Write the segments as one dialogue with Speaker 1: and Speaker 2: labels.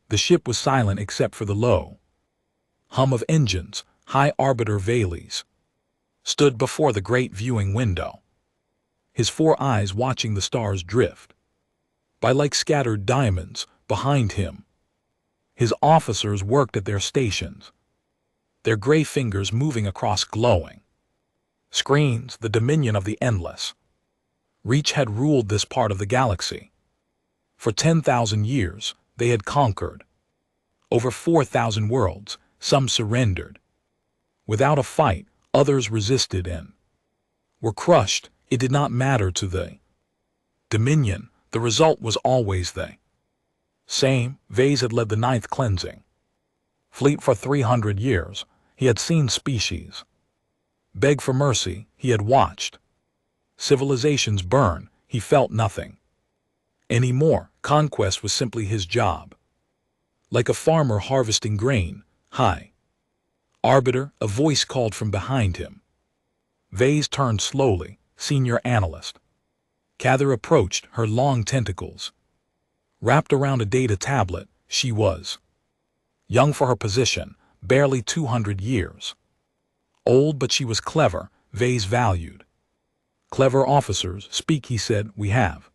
Speaker 1: The ship was silent except for the low hum of engines. High Arbiter Vales stood before the great viewing window, his 4 eyes watching the stars drift by like scattered diamonds behind him. His officers worked at their stations, their gray fingers moving across glowing screens. The dominion of the endless reach had ruled this part of the galaxy. For 10,000 years, they had conquered over 4,000 worlds. Some surrendered without a fight, others resisted and were crushed. It did not matter to the dominion. The result was always the same. Vase had led the 9th cleansing fleet for 300 years. He had seen species beg for mercy. He had watched civilizations burn. He felt nothing anymore. Conquest was simply his job. Like a farmer harvesting grain. High Arbiter, a voice called from behind him. Vase turned slowly. Senior analyst Cather approached, her long tentacles wrapped around a data tablet. She was young for her position, barely 200 years old, but she was clever. Vase valued clever officers. Speak, he said. We have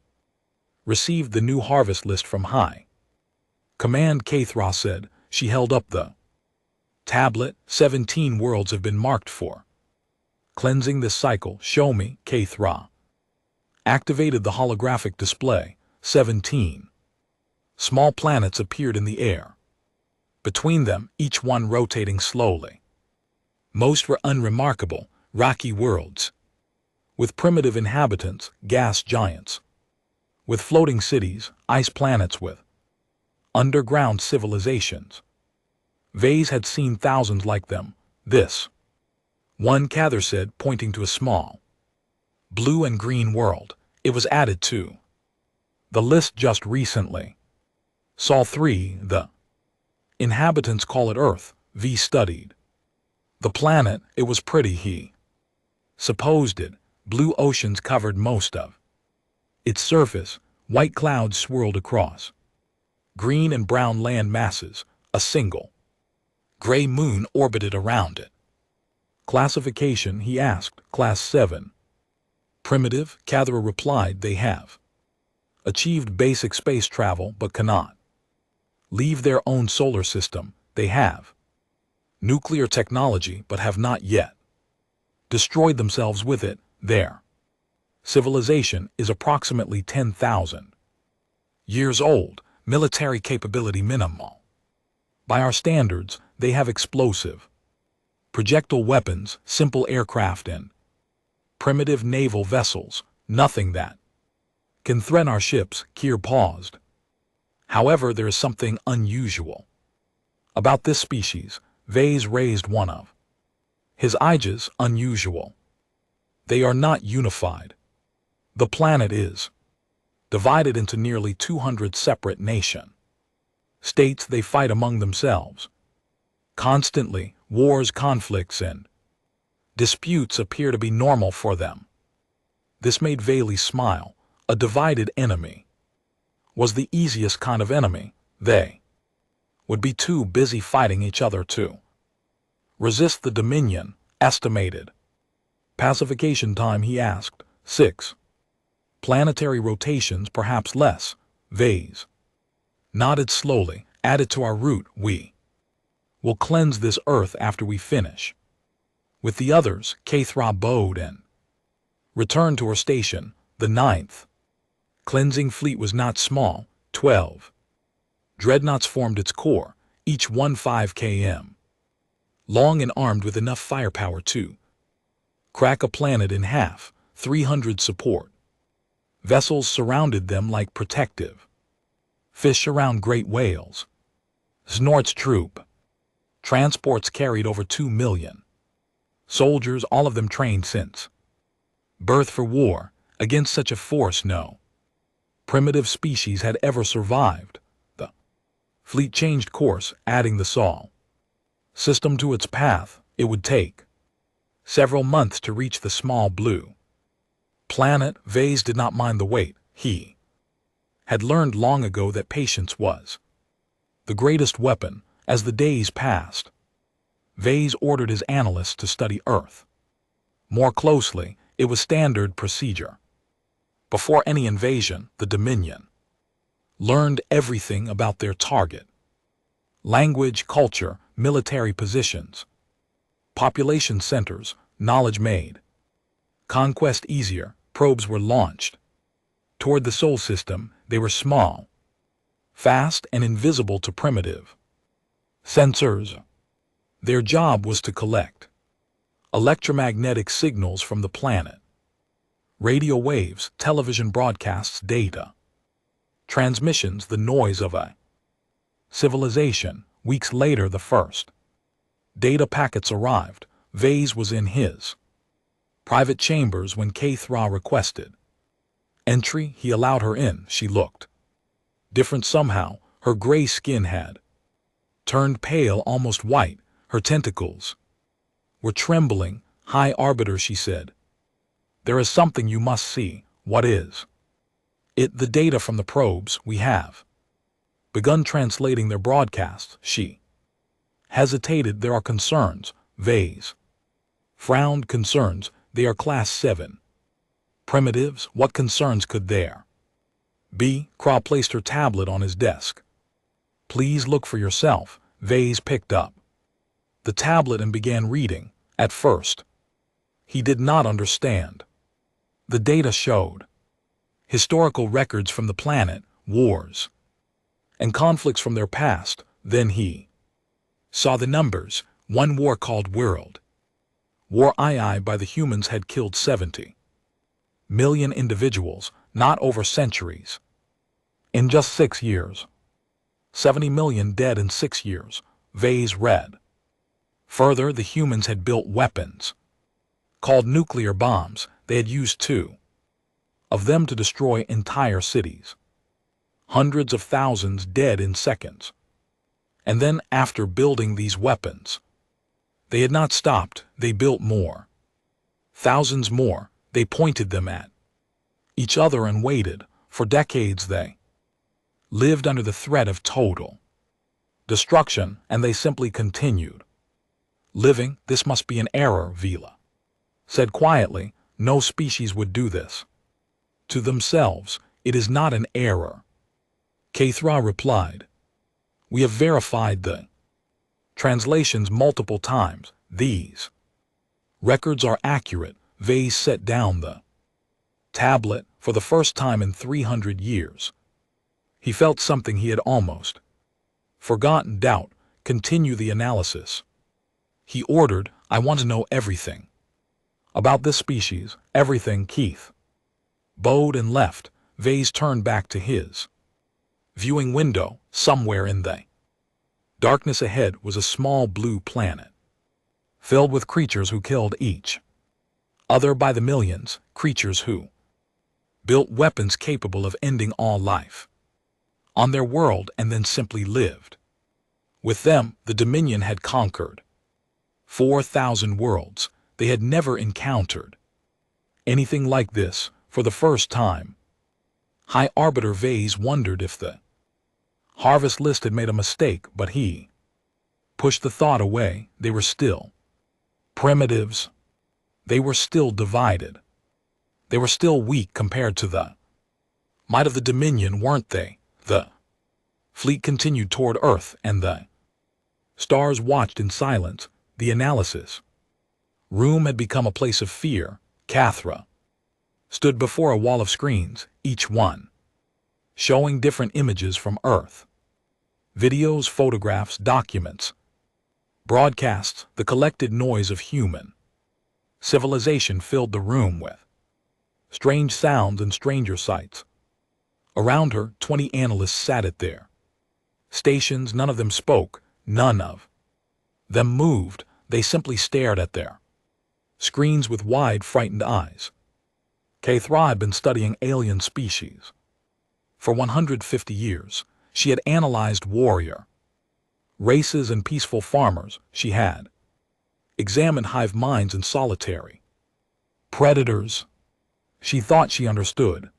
Speaker 1: received the new harvest list from High Command, Cathra said. She held up the tablet. 17 worlds have been marked for cleansing this cycle. Show me. Cathra activated the holographic display. 17 small planets appeared in the air, between them, each one rotating slowly. Most were unremarkable, rocky worlds, with primitive inhabitants, gas giants, with floating cities, ice planets with underground civilizations. Vase had seen thousands like them. This one, Cather said, pointing to a small blue and green world. It was added to the list just recently. Sol 3, the inhabitants call it Earth. V studied the planet. It was pretty, he supposed it. Blue oceans covered most of its surface. White clouds swirled across green and brown land masses. A single gray moon orbited around it. Classification, he asked. Class 7. Primitive, Cather replied. They have achieved basic space travel but cannot leave their own solar system. They have nuclear technology but have not yet destroyed themselves with it. Their civilization is approximately 10,000 years old. Military capability minimal. By our standards, they have explosive projectile weapons, simple aircraft, and primitive naval vessels. Nothing that can threaten our ships. Kier paused. However, there is something unusual about this species. Vase raised one of his eyes. Unusual. They are not unified. The planet is divided into nearly 200 separate nation states. They fight among themselves constantly. Wars, conflicts, and disputes appear to be normal for them. This made Vale smile. A divided enemy was the easiest kind of enemy. They would be too busy fighting each other to resist the dominion. Estimated pacification time, he asked. 6 planetary rotations, perhaps less. Vase nodded slowly. Added to our route, we will cleanse this Earth after we finish with the others. Cathra bowed and returned to her station. The 9th cleansing fleet was not small. 12 dreadnoughts formed its core, each 5 km long and armed with enough firepower to crack a planet in half. 300 support vessels surrounded them like protective fish around great whales. Snort's troop transports carried over 2 million soldiers, all of them trained since birth for war. Against such a force, no primitive species had ever survived. The fleet changed course, adding the Sol system to its path. It would take several months to reach the small blue planet. Vase did not mind the wait. He had learned long ago that patience was the greatest weapon. As the days passed, Vase ordered his analysts to study Earth more closely. It was standard procedure. Before any invasion, the Dominion learned everything about their target: language, culture, military positions, population centers. Knowledge made conquest easier. Probes were launched toward the Sol system. They were small, fast, and invisible to primitive sensors. Their job was to collect electromagnetic signals from the planet, radio waves, television broadcasts, data transmissions, the noise of a civilization. Weeks later, the first data packets arrived. Vase was in his private chambers when Kathra requested entry. He allowed her in. She looked different somehow. Her gray skin had turned pale, almost white. Her tentacles were trembling. "High Arbiter," she said, "there is something you must see." "What is it?" "The data from the probes. We have begun translating their broadcasts." She hesitated. "There are concerns." Vase frowned. "Concerns? They are Class 7 primitives. What concerns could there be?" Kra placed her tablet on his desk. "Please look for yourself." Vase picked up the tablet and began reading. At first, he did not understand. The data showed historical records from the planet, wars, and conflicts from their past. Then he saw the numbers. One war called World War II by the humans had killed 70 million individuals, not over centuries. In just 6 years. 70 million dead in 6 years. Vase read further. The humans had built weapons called nuclear bombs. They had used 2 of them to destroy entire cities. Hundreds of thousands dead in seconds. And then, after building these weapons, they had not stopped. They built more. Thousands more. They pointed them at each other and waited. For decades they lived under the threat of total destruction, and they simply continued living. "This must be an error," Vila said quietly. "No species would do this to themselves." "It is not an error," Kathra replied. "We have verified the translations multiple times. These records are accurate." Vase set down the tablet. For the first time in 300 years, he felt something he had almost forgotten: doubt. "Continue the analysis," he ordered. "I want to know everything about this species." "Everything." Keith bowed and left. Vase turned back to his viewing window. Somewhere in the darkness ahead was a small blue planet, filled with creatures who killed each other by the millions, creatures who built weapons capable of ending all life on their world and then simply lived with them. The Dominion had conquered 4,000 worlds. They had never encountered anything like this. For the first time, High Arbiter Vase wondered if the harvest list had made a mistake, but he pushed the thought away. They were still primitives. They were still divided. They were still weak compared to the might of the Dominion, weren't they? The fleet continued toward Earth, and the stars watched in silence. The analysis room had become a place of fear. Kathra stood before a wall of screens, each one showing different images from Earth. Videos, photographs, documents, broadcasts. The collected noise of human civilization filled the room with strange sounds and stranger sights. Around her, 20 analysts sat at their stations. None of them spoke. None of them moved. They simply stared at their screens with wide, frightened eyes. Kathra had been studying alien species for 150 years. She had analyzed warrior races and peaceful farmers. She had examined hive minds and solitary predators. She thought she understood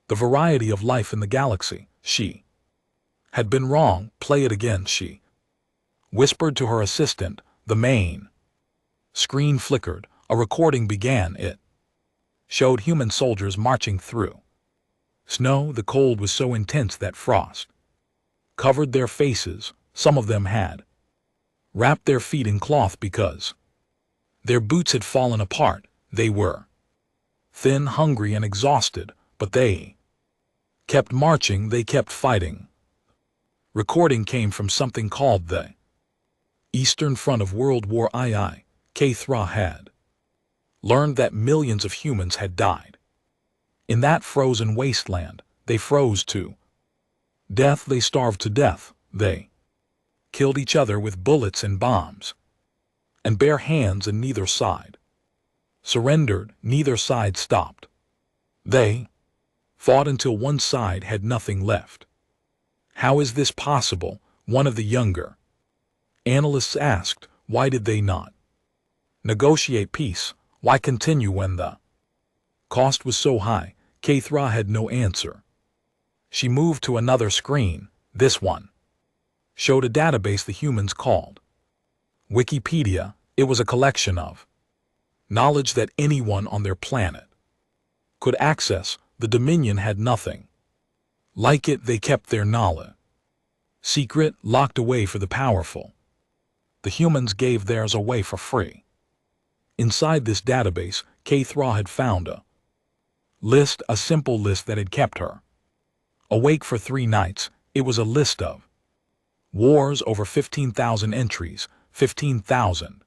Speaker 1: the variety of life in the galaxy. She Had been wrong, play it again, she whispered to her assistant. The main screen flickered, a recording began. It showed human soldiers marching through snow. The cold was so intense that frost covered their faces. Some of them had wrapped their feet in cloth because their boots had fallen apart. They were thin, hungry, and exhausted, but they kept marching, they kept fighting. Recording came from something called the Eastern Front of World War II. HFY had learned that millions of humans had died. In that frozen wasteland, they froze to death, they starved to death, they killed each other with bullets and bombs, and bare hands, and neither side surrendered, neither side stopped. They fought until one side had nothing left. How is this possible? One of the younger analysts asked. Why did they not negotiate peace? Why continue when the cost was so high? HFY had no answer. She moved to another screen. This one showed a database the humans called Wikipedia. It was a collection of knowledge that anyone on their planet could access. The Dominion had nothing like it. They kept their knowledge secret, locked away for the powerful. The humans gave theirs away for free. Inside this database, HFY had found a list, a simple list that had kept her awake for 3 nights. It was a list of wars, over 15,000 entries, 15,000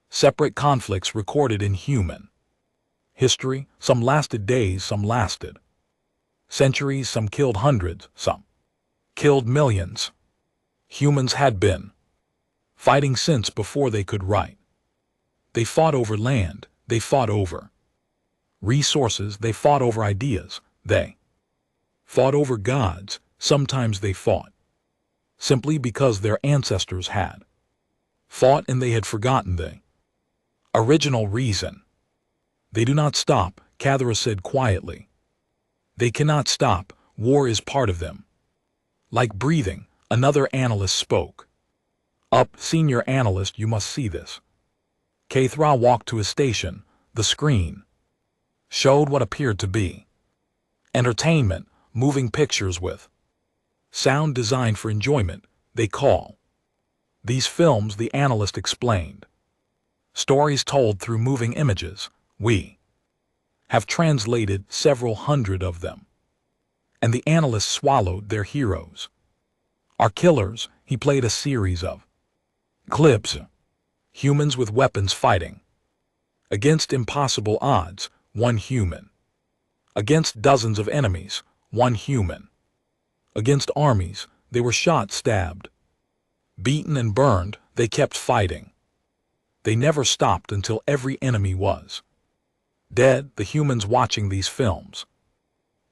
Speaker 1: separate conflicts recorded in human history. Some lasted days, some lasted centuries, some killed hundreds, some killed millions. Humans had been fighting since before they could write. They fought over land, they fought over resources, they fought over ideas, they fought over gods. Sometimes they fought simply because their ancestors had fought and they had forgotten the original reason. They do not stop, Cathera said quietly. They cannot stop. War is part of them. Like breathing, another analyst spoke up. Senior analyst, you must see this. HFY walked to his station. The screen showed what appeared to be entertainment, moving pictures with sound designed for enjoyment. They call these films, the analyst explained, stories told through moving images. We have translated several hundred of them. And the analyst swallowed. Their heroes are killers. He played a series of clips. Humans with weapons fighting against impossible odds. One human against dozens of enemies. One human against armies. They were shot, stabbed, beaten, and burned. They kept fighting. They never stopped until every enemy was dead. The humans watching these films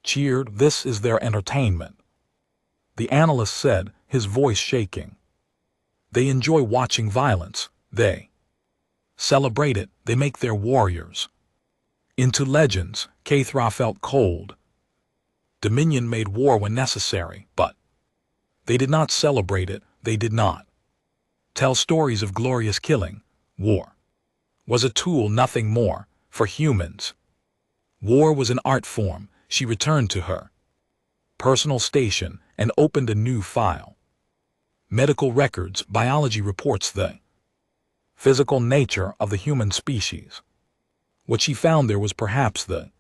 Speaker 1: cheered. This is their entertainment, the analyst said, his voice shaking. They enjoy watching violence. They celebrate it. They make their warriors into legends. HFY felt cold. Dominion made war when necessary, but they did not celebrate it. They did not tell stories of glorious killing. War was a tool, nothing more, for humans. War was an art form. She returned to her personal station and opened a new file. Medical records, biology reports the physical nature of the human species. What she found there was perhaps the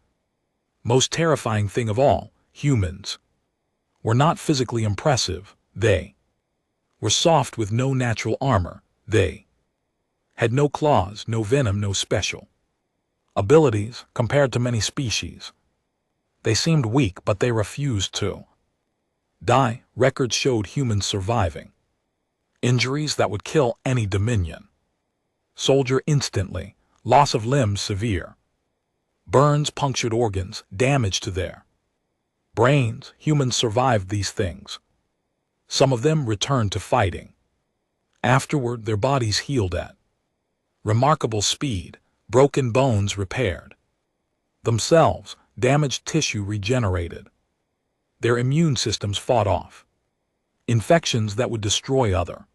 Speaker 1: most terrifying thing of all. Humans were not physically impressive. They were soft with no natural armor. They had no claws, no venom, no special abilities compared to many species. They seemed weak, but they refused to die. Records showed humans surviving injuries that would kill any Dominion soldier instantly. Loss of limbs severe, burns, punctured organs, damage to their brains. Humans survived these things. Some of them returned to fighting. Afterward, their bodies healed at remarkable speed. Broken bones repaired themselves, damaged tissue regenerated. Their immune systems fought off infections that would destroy other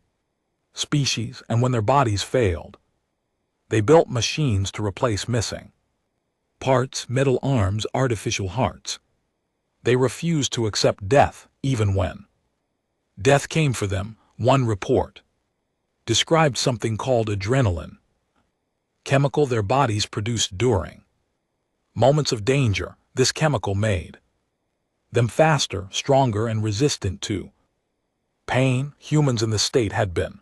Speaker 1: species, and when their bodies failed, they built machines to replace missing parts, metal arms, artificial hearts. They refused to accept death, even when death came for them. One report described something called adrenaline, chemical their bodies produced during moments of danger. This chemical made them faster, stronger, and resistant to pain. Humans in this state had been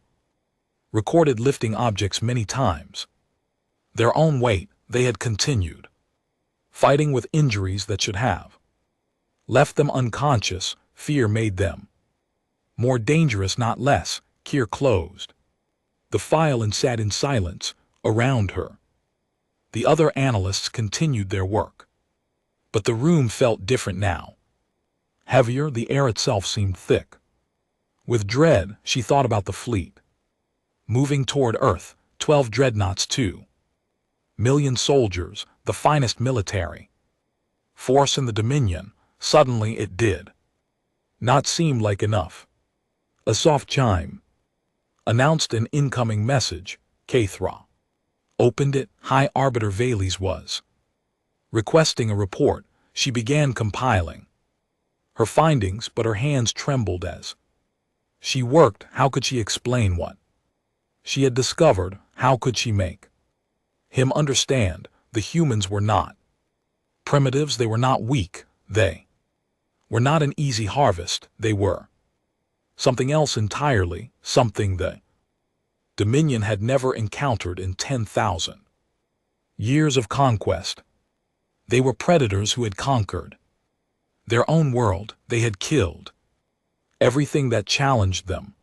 Speaker 1: recorded lifting objects many times their own weight. They had continued fighting with injuries that should have left them unconscious. Fear made them more dangerous, not less. Kier closed the file and sat in silence around her. The other analysts continued their work, but the room felt different now. Heavier, the air itself seemed thick. With dread, she thought about the fleet moving toward Earth. 12 dreadnoughts, 2,000,000 soldiers, the finest military force in the Dominion. Suddenly it did not seem like enough. A soft chime announced an incoming message. Kathra opened it. High Arbiter Valles was requesting a report. She began compiling her findings, but her hands trembled as she worked. How could she explain what she had discovered? How could she make him understand? The humans were not primitives. They were not weak. They were not an easy harvest. They were something else entirely, something the Dominion had never encountered in 10,000 years of conquest. They were predators who had conquered their own world. They had killed everything that challenged them,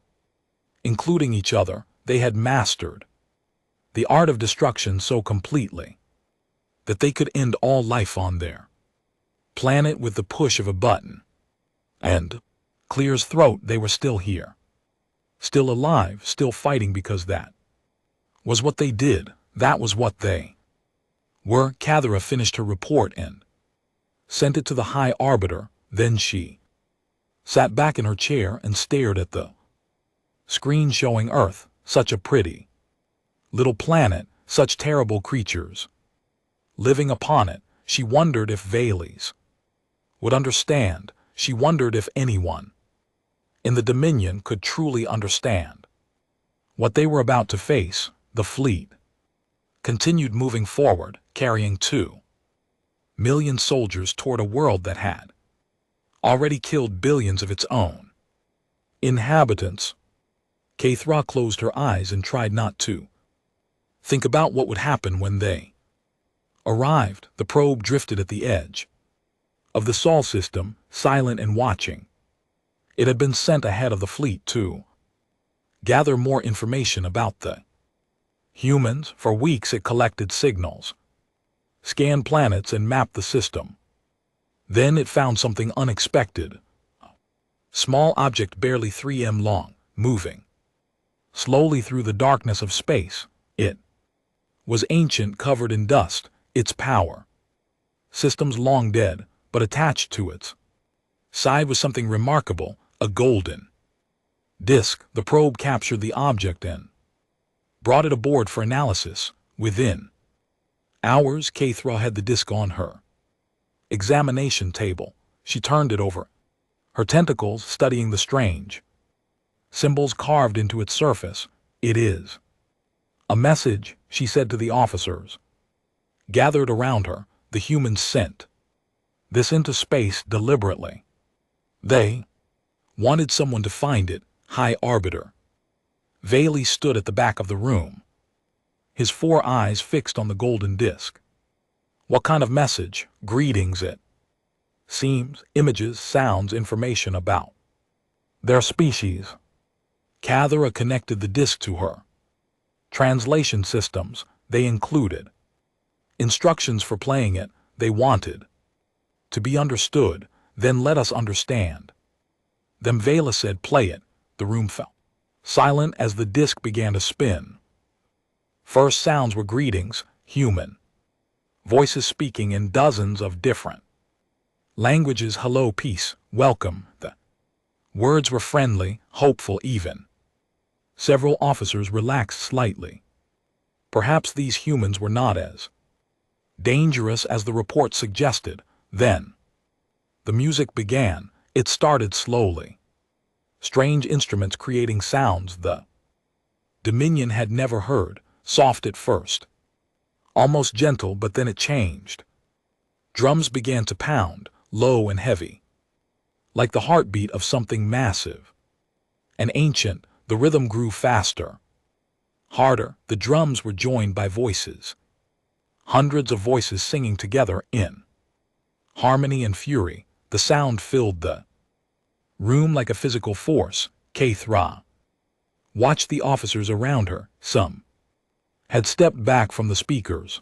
Speaker 1: including each other. They had mastered the art of destruction so completely that they could end all life on their planet with the push of a button. And Clear's throat. They were still here, still alive, still fighting, because that was what they did. That was what they were. Kathra finished her report and sent it to the High Arbiter. Then she sat back in her chair and stared at the screen showing Earth. Such a pretty little planet, such terrible creatures living upon it. She wondered if Valles would understand. She wondered if anyone in the Dominion could truly understand what they were about to face. The fleet continued moving forward, carrying 2,000,000 soldiers toward a world that had already killed billions of its own inhabitants. Kathra closed her eyes and tried not to think about what would happen when they arrived. The probe drifted at the edge of the Sol system, silent and watching. It had been sent ahead of the fleet to gather more information about the humans. For weeks it collected signals, scanned planets, and mapped the system. Then it found something unexpected. A small object barely 3 m long, moving slowly through the darkness of space. It was ancient, covered in dust, its power systems long dead, but attached to its side was something remarkable, a golden disk. The probe captured the object and brought it aboard for analysis. Within hours, Kathra had the disk on her examination table. She turned it over, her tentacles studying the strange symbols carved into its surface. It is a message, she said to the officers gathered around her. The humans sent this into space deliberately. They wanted someone to find it. High Arbiter Valles stood at the back of the room, his 4 eyes fixed on the golden disk. What kind of message? Greetings, it seems. Images, sounds, information about their species. Kathra connected the disk to her translation systems. They included instructions for playing it. They wanted to be understood. Then let us understand them, Valles said. Play it. The room fell silent as the disk began to spin. First sounds were greetings, human voices speaking in dozens of different languages. Hello, peace, welcome. The Words were friendly, hopeful even. Several officers relaxed slightly. Perhaps these humans were not as dangerous as the report suggested. Then the music began. It started slowly. Strange instruments creating sounds the Dominion had never heard, soft at first. Almost gentle, but then it changed. Drums began to pound, low and heavy. Like the heartbeat of something massive. And ancient, the rhythm grew faster. Harder, the drums were joined by voices. Hundreds of voices singing together in harmony and fury. The sound filled the room like a physical force. Kathra watched the officers around her. Some had stepped back from the speakers.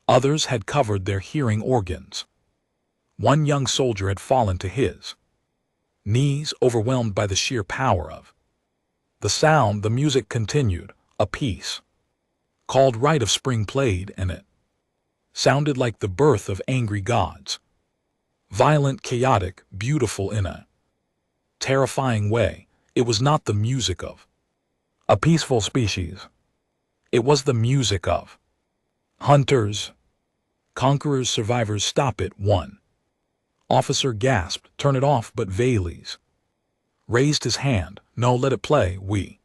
Speaker 1: Others had covered their hearing organs. One young soldier had fallen to his knees, overwhelmed by the sheer power of the sound. The music continued. A piece called Rite of Spring played, and it sounded like the birth of angry gods. Violent, chaotic, beautiful in a terrifying way. It was not the music of a peaceful species. It was the music of hunters, conquerors, survivors. Stop it, one officer gasped. Turn it off, but Valles raised his hand. No, let it play. We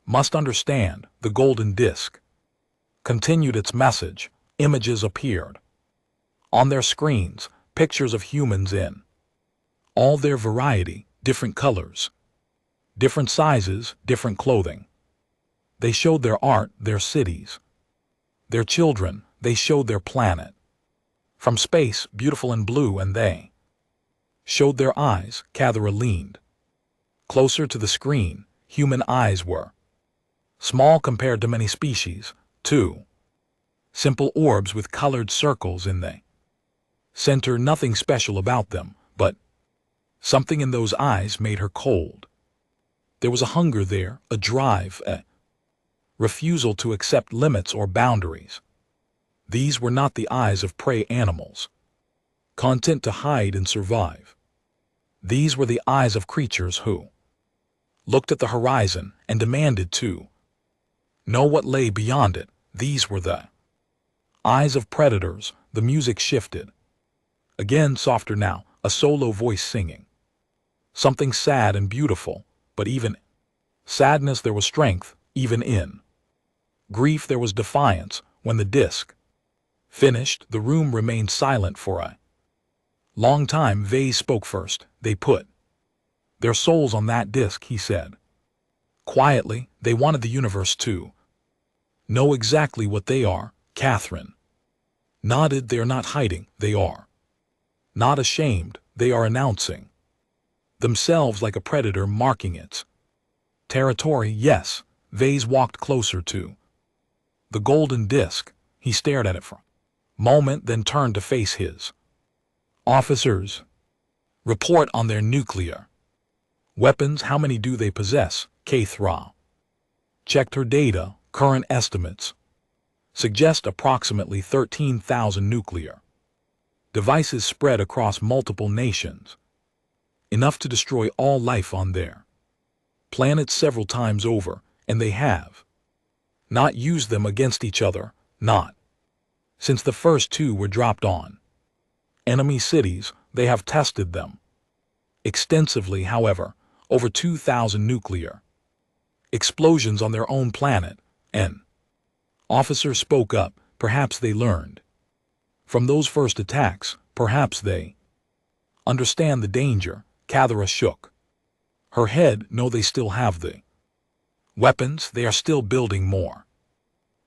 Speaker 1: must understand. The golden disc continued its message. Images appeared on their screens, pictures of humans in all their variety, different colors, different sizes, different clothing. They showed their art, their cities, their children. They showed their planet. From space, beautiful and blue, and they showed their eyes. Kathra leaned closer to the screen. Human eyes were small compared to many species. Two simple orbs with colored circles in the center. Nothing special about them, but something in those eyes made her cold. There was a hunger there, a drive, a refusal to accept limits or boundaries. These were not the eyes of prey animals, content to hide and survive. These were the eyes of creatures who looked at the horizon and demanded to know what lay beyond it. These were the eyes of predators. The music shifted. Again, softer now, a solo voice singing. Something sad and beautiful, but even sadness there was strength. Even in grief there was defiance. When the disc finished, the room remained silent for a long time. Vase spoke first. They put their souls on that disc, he said. Quietly, they wanted the universe to know exactly what they are. Catherine nodded. They are not hiding. They are not ashamed. They are announcing themselves like a predator marking its territory. Yes, Vase walked closer to the golden disc. He stared at it for a moment, then turned to face his officers. Report on their nuclear weapons. How many do they possess? Kathra checked her data. Current estimates suggest approximately 13,000 nuclear devices spread across multiple nations, enough to destroy all life on their planet several times over, and they have not used them against each other, not since the first two were dropped on enemy cities. They have tested them extensively. However, over 2,000 nuclear explosions on their own planet. An officer spoke up. Perhaps they learned from those first attacks. Perhaps they understand the danger. Kathra shook her head. No, they still have the weapons. They are still building more.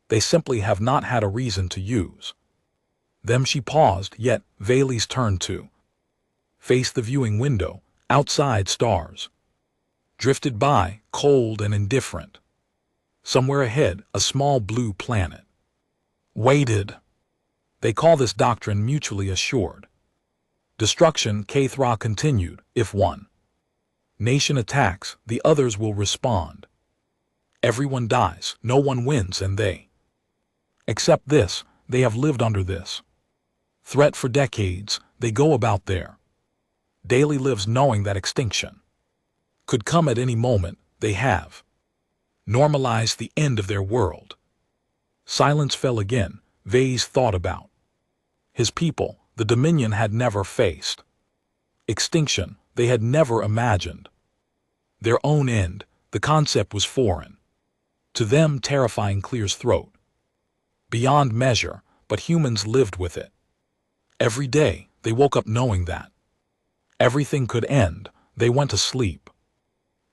Speaker 1: They simply have not had a reason to use them. She paused, yet Valles turned to face the viewing window. Outside, stars drifted by, cold and indifferent. Somewhere ahead, a small blue planet waited. They call this doctrine mutually assured destruction. Kathra continued. If one nation attacks, the others will respond. Everyone dies, no one wins, and they accept this. They have lived under this threat for decades. They go about their daily lives knowing that extinction Could come at any moment, they have. Normalized the end of their world. Silence fell again. Vase thought about his people. The Dominion had never faced. Extinction, they had never imagined. Their own end, the concept was foreign. To them, terrifying clears throat. Beyond measure, but humans lived with it. Every day, they woke up knowing that everything could end. They went to sleep,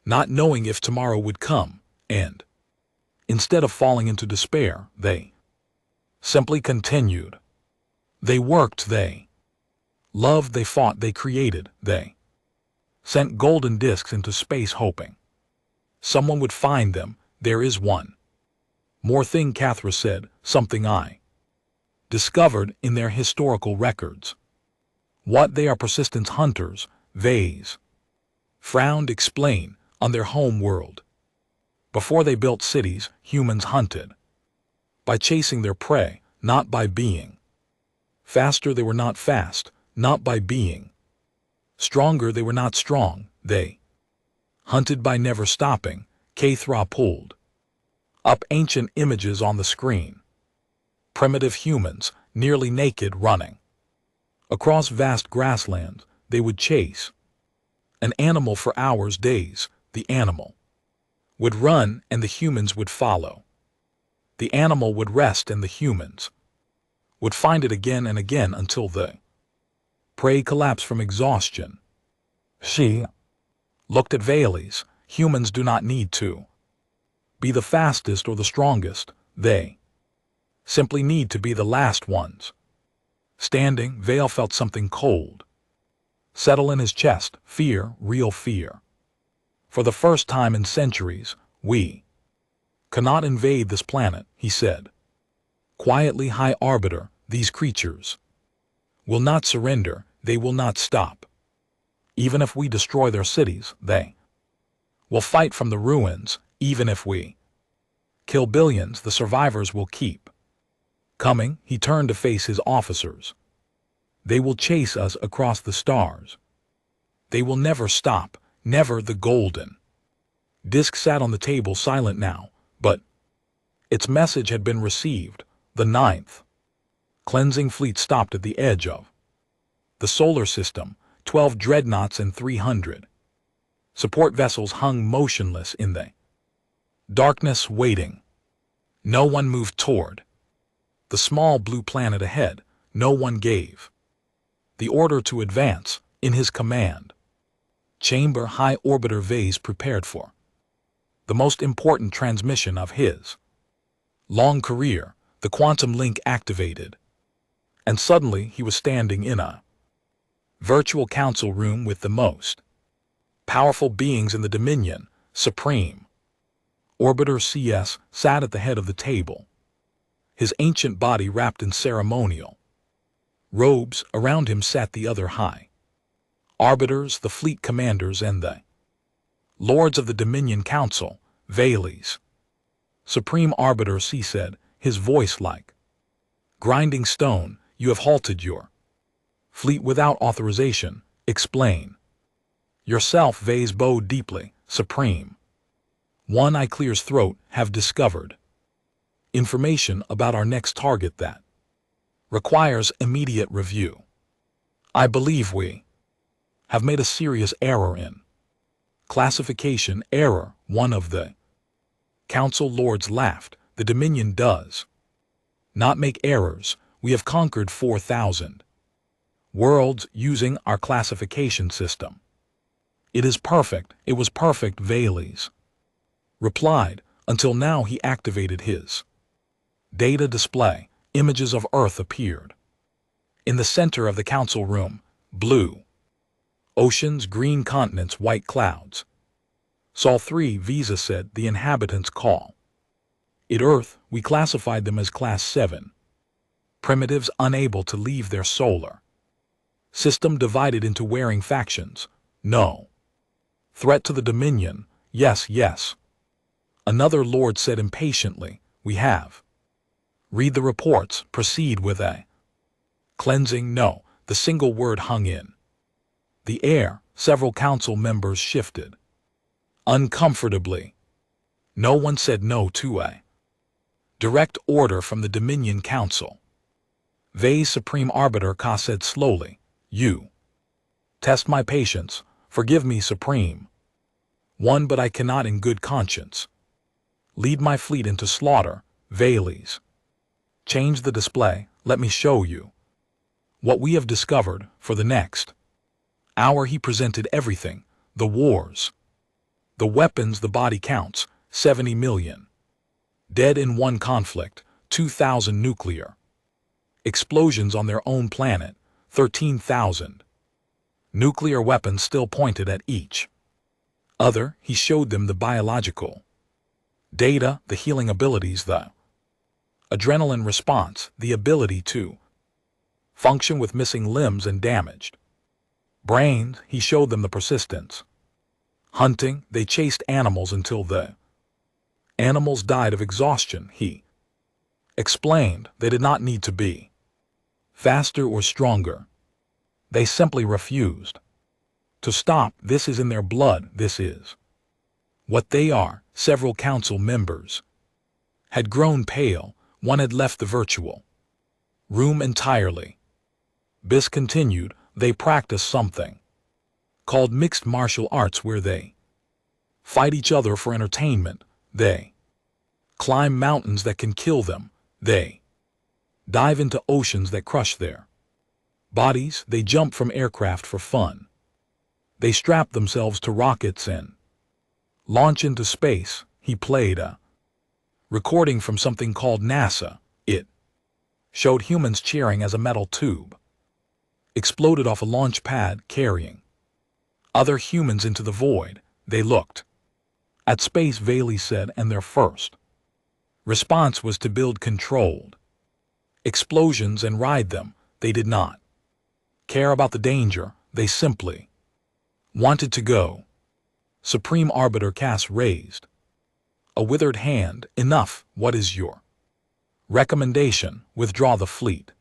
Speaker 1: not knowing if tomorrow would come, and instead of falling into despair, they simply continued. They worked, they loved, they fought, they created, they sent golden discs into space hoping someone would find them. There is one more thing, Cathra said, something I discovered in their historical records. What they are, persistence hunters. Vase frowned. Explain. On their home world, before they built cities, humans hunted by chasing their prey, not by being faster. They were not fast, not by being stronger. They were not strong. They hunted by never stopping. Cathra pulled up ancient images on the screen. Primitive humans, nearly naked, running across vast grasslands. They would chase an animal for hours, days. The animal would run and the humans would follow. The animal would rest and the humans would find it again and again until the prey collapsed from exhaustion. She looked at Vales. Humans do not need to be the fastest or the strongest. They simply need to be the last ones standing. Vale felt something cold settle in his chest. Fear, real fear. For the first time in centuries, we cannot invade this planet, he said. Quietly, High Arbiter, these creatures will not surrender. They will not stop. Even if we destroy their cities, they will fight from the ruins. Even if we kill billions, the survivors will keep coming. He turned to face his officers. They will chase us across the stars. They will never stop, never. The golden disc sat on the table, silent now, but its message had been received. The ninth cleansing fleet stopped at the edge of the solar system. 12 dreadnoughts and 300 support vessels hung motionless in the darkness, waiting. No one moved toward the small blue planet ahead. No one gave the order to advance. In his command chamber, High Orbiter Vase prepared for the most important transmission of his long career. The quantum link activated, and suddenly he was standing in a virtual council room with the most powerful beings in the Dominion. Supreme Orbiter CS sat at the head of the table, his ancient body wrapped in ceremonial robes. Around him sat the other high arbiters, the fleet commanders, and the lords of the Dominion Council. Vales. Supreme Arbiter C said, his voice like grinding stone, you have halted your fleet without authorization. Explain yourself. Vase bowed deeply. Supreme One, I clears throat, have discovered information about our next target that requires immediate review. I believe we have made a serious error in classification. Error? One of the council lords laughed. The Dominion does not make errors. We have conquered 4,000 worlds using our classification system. It is perfect. It was perfect, Vales replied. Until now. He activated his data display. Images of Earth appeared in the center of the council room. Blue oceans, green continents, white clouds. Sol 3 Visa said, the inhabitants call it Earth. We classified them as Class 7. Primitives unable to leave their solar system, divided into warring factions. No threat to the Dominion. Yes, yes. Another lord said impatiently, we have read the reports. Proceed with a cleansing. No. The single word hung in the air. Several council members shifted uncomfortably. No one said no to a direct order from the Dominion Council. Vay's Supreme Arbiter Ka said slowly, "You test my patience, forgive me, Supreme. One, but I cannot in good conscience lead my fleet into slaughter, Vayles. Change the display, let me show you what we have discovered for the next hour." He presented everything, the wars, the weapons, the body counts, 70 million. Dead in one conflict, 2,000 nuclear explosions on their own planet, 13,000. Nuclear weapons still pointed at each other. He showed them the biological data, the healing abilities, the adrenaline response, the ability to function with missing limbs and damaged brains. He showed them the persistence. Hunting, they chased animals until the animals died of exhaustion. He explained they did not need to be faster or stronger. They simply refused to stop. This is in their blood. This is what they are. Several council members had grown pale. One had left the virtual room entirely. Biss continued, they practice something called mixed martial arts, where they fight each other for entertainment. They climb mountains that can kill them. They dive into oceans that crush their bodies. They jump from aircraft for fun. They strap themselves to rockets and launch into space. He played a recording from something called NASA. It showed humans cheering as a metal tube exploded off a launch pad, carrying other humans into the void. They looked at space, Vayles said, and their first response was to build controlled explosions and ride them. They did not care about the danger. They simply wanted to go. Supreme Arbiter Cass raised a withered hand. Enough. What is your recommendation? Withdraw the fleet.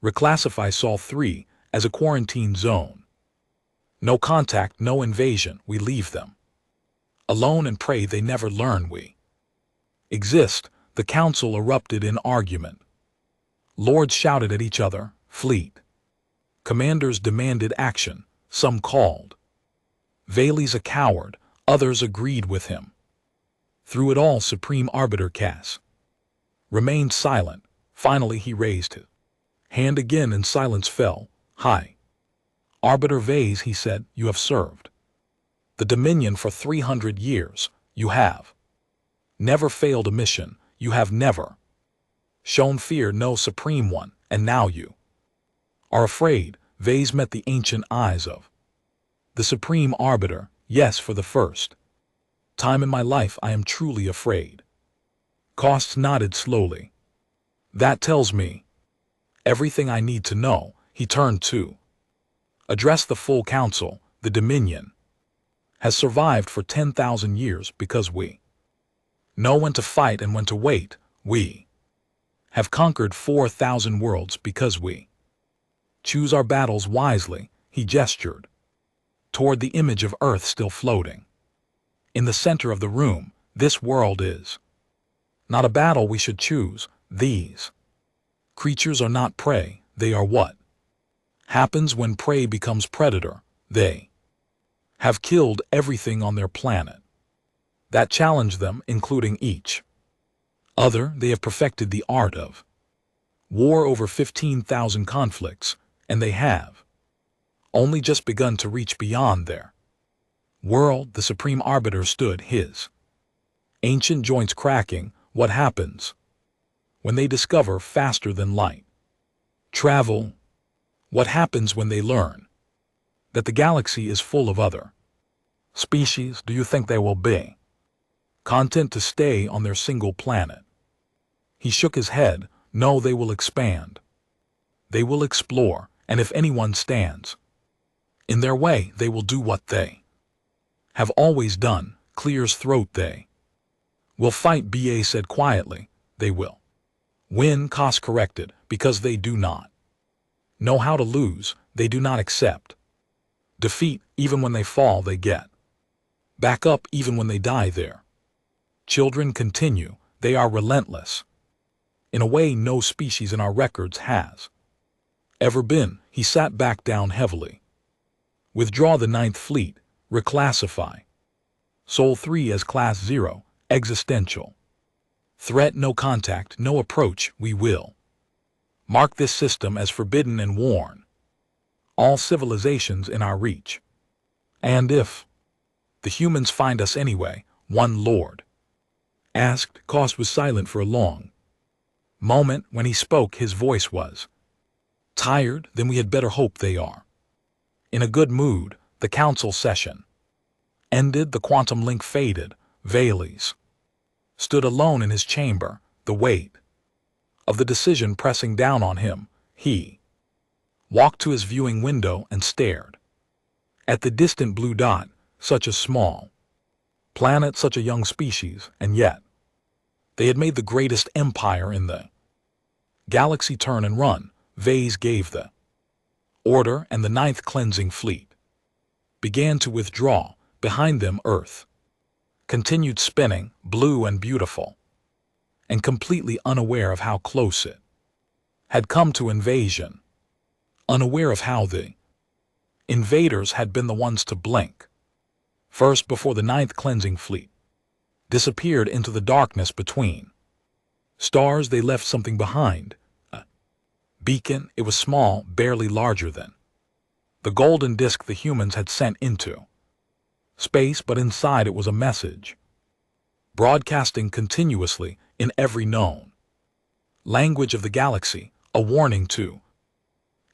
Speaker 1: Reclassify Sol 3 as a quarantine zone. No contact, no invasion. We leave them alone and pray they never learn we exist. The council erupted in argument. Lords shouted at each other. Fleet commanders demanded action. Some called Vayles a coward. Others agreed with him. Through it all, Supreme Arbiter Cass remained silent. Finally, he raised his hand again and silence fell. Hi, Arbiter Vayles, he said, you have served the Dominion for 300 years. You have never failed a mission. You have never shown fear, no Supreme One, and now you are afraid. Vayles met the ancient eyes of the Supreme Arbiter. Yes, for the first time in my life I am truly afraid. Costs nodded slowly. That tells me everything I need to know. He turned to address the full council. The Dominion has survived for 10,000 years because we know when to fight and when to wait. We have conquered 4,000 worlds because we choose our battles wisely. He gestured toward the image of Earth still floating in the center of the room. This world is not a battle we should choose. These creatures are not prey. They are what happens when prey becomes predator. They have killed everything on their planet that challenged them, including each other. They have perfected the art of war, over 15,000 conflicts, and they have only just begun to reach beyond their world. The Supreme Arbiter stood, his ancient joints cracking. What happens when they discover faster than light travel? What happens when they learn that the galaxy is full of other species? Do you think they will be content to stay on their single planet? He shook his head. No, they will expand. They will explore, and if anyone stands in their way, they will do what they have always done. Clear's throat. They will fight, BA said quietly. They will win, Koss corrected, because they do not know how to lose. They do not accept defeat. Even when they fall, they get back up even when they die there. Children continue, they are relentless. In a way no species in our records has ever been. He sat back down heavily. Withdraw the Ninth Fleet, reclassify. Sol 3 as Class 0, existential. Threat no contact, no approach, we will. Mark this system as forbidden and warn all civilizations in our reach. And if the humans find us anyway, one Lord asked. Koss was silent for a long moment. When he spoke, his voice was tired. Then we had better hope they are in a good mood. The council session ended. The quantum link faded. Vales stood alone in his chamber, the weight of the decision pressing down on him. He walked to his viewing window and stared at the distant blue dot. Such a small planet, such a young species, and yet they had made the greatest empire in the galaxy. Turn and run. Vase gave the order, and the Ninth Cleansing Fleet began to withdraw. Behind them Earth continued spinning, blue and beautiful, and completely unaware of how close it had come to invasion, unaware of how the invaders had been the ones to blink first before the Ninth Cleansing Fleet disappeared into the darkness between stars. They left something behind, a beacon. It was small, barely larger than the golden disk the humans had sent into space, but inside it was a message, broadcasting continuously in every known language of the galaxy, a warning to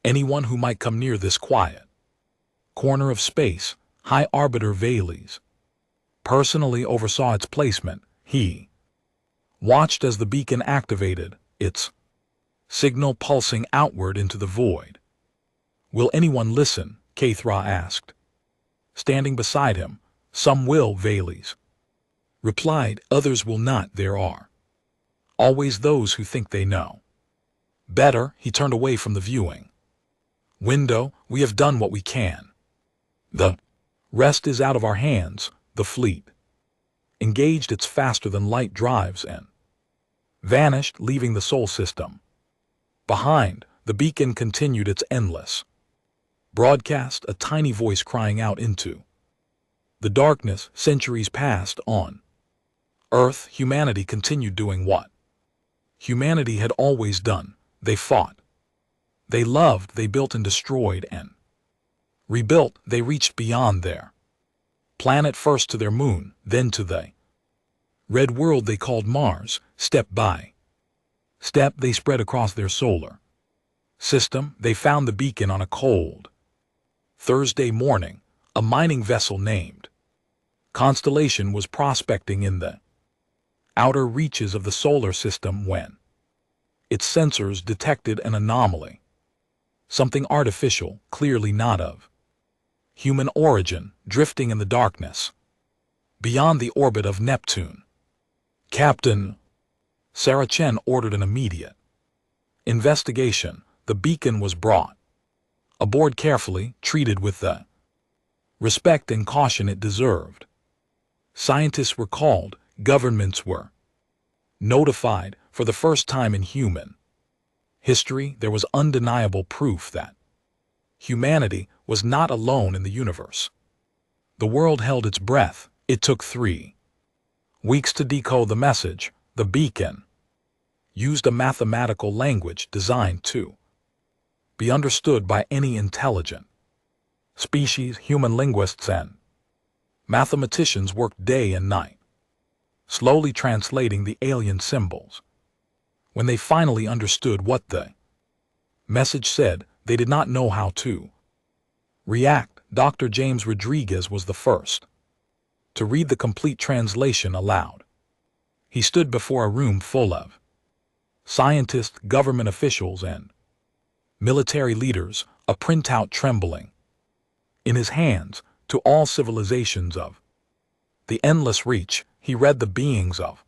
Speaker 1: anyone who might come near this quiet corner of space. High Arbiter Vales personally oversaw its placement. He watched as the beacon activated, its signal pulsing outward into the void. Will anyone listen? Kathra asked. Standing beside him, some will, Vales replied, others will not. There are always those who think they know better. He turned away from the viewing window. We have done what we can. The rest is out of our hands. The fleet engaged its faster-than-light drives and vanished, leaving the Sol system behind. The beacon continued its endless broadcast, a tiny voice crying out into the darkness. Centuries passed on Earth. Humanity continued doing what humanity had always done. They fought, they loved, they built and destroyed and rebuilt. They reached beyond their planet, first to their moon, then to the red world they called Mars. Step by step they spread across their solar system. They found the beacon on a cold Thursday morning. A mining vessel named Constellation was prospecting in the outer reaches of the solar system when its sensors detected an anomaly, something artificial, clearly not of human origin, drifting in the darkness beyond the orbit of Neptune. Captain Sarah Chen ordered an immediate investigation. The beacon was brought aboard carefully, treated with the respect and caution it deserved. Scientists were called, governments were notified. For the first time in human history, there was undeniable proof that humanity was not alone in the universe. The world held its breath. It took 3 weeks to decode the message. The beacon used a mathematical language designed to be understood by any intelligent species. Human linguists and mathematicians worked day and night, slowly translating the alien symbols. When they finally understood what the message said, they did not know how to react. Dr. James Rodriguez was the first to read the complete translation aloud. He stood before a room full of scientists, government officials, and military leaders, a printout trembling in his hands. To all civilizations of the endless reach, he read, the beings of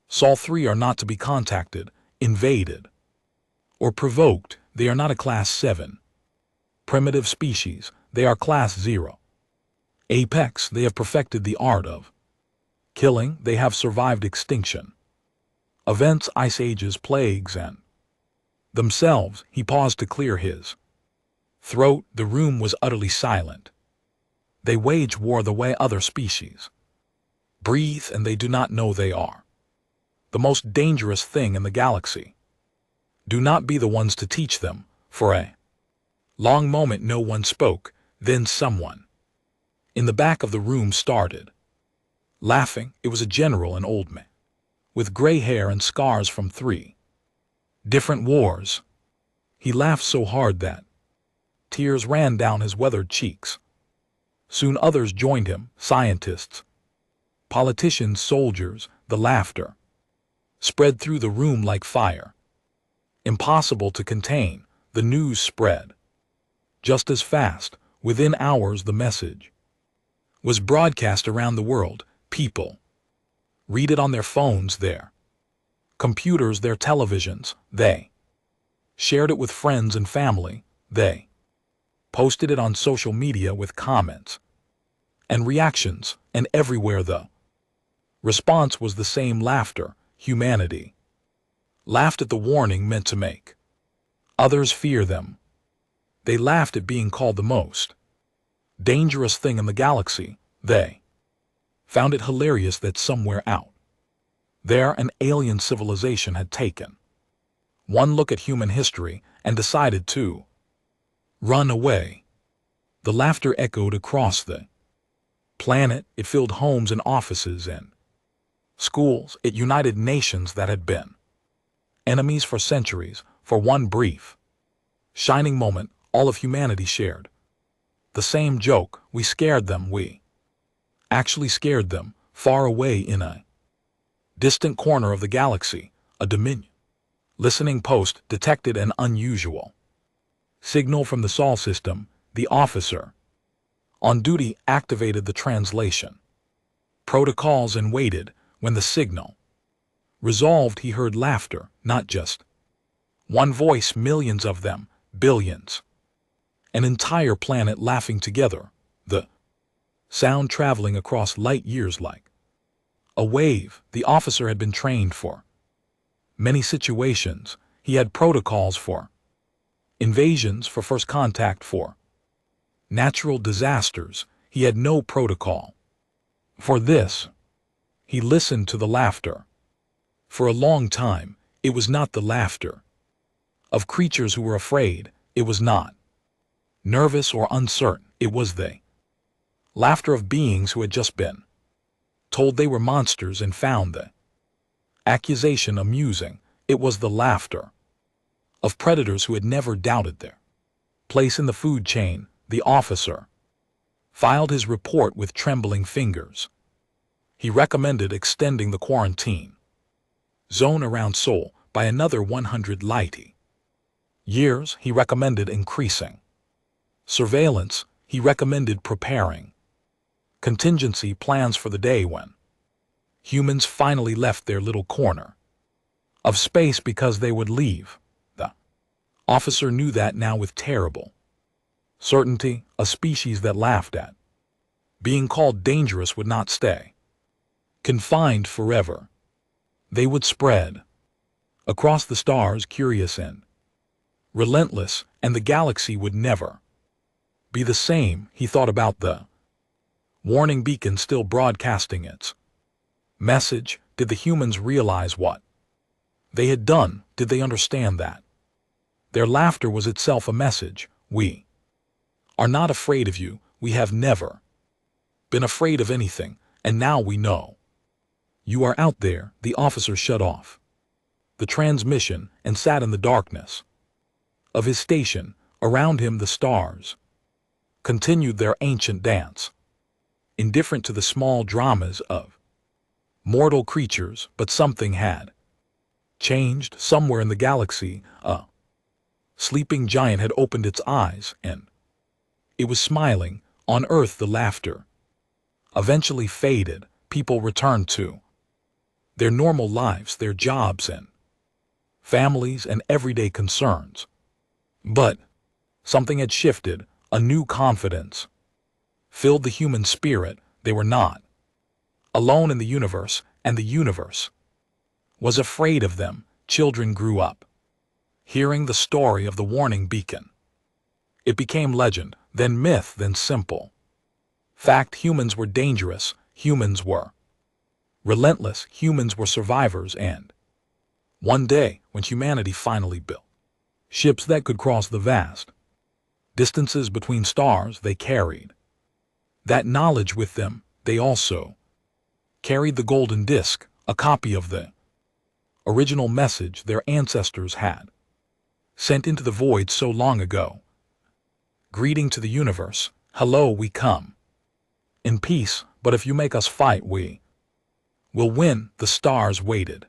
Speaker 1: Sol 3 are not to be contacted, invaded, or provoked. They are not a Class 7 primitive species. They are Class 0 Apex, they have perfected the art of killing, they have survived extinction. Events, ice ages, plagues, and themselves. He paused to clear his throat. The room was utterly silent. They wage war the way other species breathe, and they do not know they are the most dangerous thing in the galaxy. Do not be the ones to teach them. For a long moment no one spoke, then someone in the back of the room started laughing. It was a general, an old man, with gray hair and scars from 3 different wars. He laughed so hard that tears ran down his weathered cheeks. Soon others joined him, scientists, politicians, soldiers. The laughter spread through the room like fire. Impossible to contain, the news spread just as fast. Within hours the message was broadcast around the world. People read it on their phones, their computers, their televisions. They shared it with friends and family. They posted it on social media with comments and reactions, and everywhere the response was the same: laughter. Humanity laughed at the warning meant to make others fear them. They laughed at being called the most dangerous thing in the galaxy. They found it hilarious that somewhere out there an alien civilization had taken one look at human history and decided to run away. The laughter echoed across the planet. It filled homes and offices and schools. It united nations that had been enemies for centuries. For one brief, shining moment, all of humanity shared the same joke. We scared them. We actually scared them. Far away in a distant corner of the galaxy, a dominion listening post detected an unusual signal from the Sol system. The officer on duty activated the translation protocols and waited. When the signal resolved, he heard laughter, not just one voice, millions of them, billions. An entire planet laughing together, the sound traveling across light years like a wave. The officer had been trained for many situations. He had protocols for invasions, for first contact, for natural disasters. He had no protocol for this. He listened to the laughter. For a long time, it was not the laughter of creatures who were afraid. It was not nervous or uncertain. It was the laughter of beings who had just been told they were monsters and found the accusation amusing. It was the laughter of predators who had never doubted their place in the food chain. The officer filed his report with trembling fingers. He recommended extending the quarantine zone around Sol by another 100 light years. He recommended increasing surveillance. He recommended preparing contingency plans for the day when humans finally left their little corner of space, because they would leave. The officer knew that now with terrible certainty. A species that laughed at being called dangerous would not stay confined forever. They would spread across the stars, curious and relentless, and the galaxy would never be the same. He thought about the warning beacon still broadcasting its message. Did the humans realize what they had done? Did they understand that their laughter was itself a message? We are not afraid of you. We have never been afraid of anything, and now we know you are out there. The officer shut off the transmission and sat in the darkness of his station. Around him the stars continued their ancient dance, indifferent to the small dramas of mortal creatures. But something had changed. Somewhere in the galaxy, a sleeping giant had opened its eyes, and it was smiling. On Earth the laughter eventually faded. People returned to their normal lives, their jobs and families and everyday concerns. But something had shifted. A new confidence filled the human spirit. They were not alone in the universe, and the universe was afraid of them. Children grew up hearing the story of the warning beacon. It became legend, then myth, then simple fact. Humans were dangerous, humans were relentless, humans were survivors, and one day, when humanity finally built ships that could cross the vast distances between stars, they carried that knowledge with them. They also carried the golden disc, a copy of the original message their ancestors had sent into the void so long ago. Greeting to the universe, hello, we come in peace, but if you make us fight, we will win. The stars waited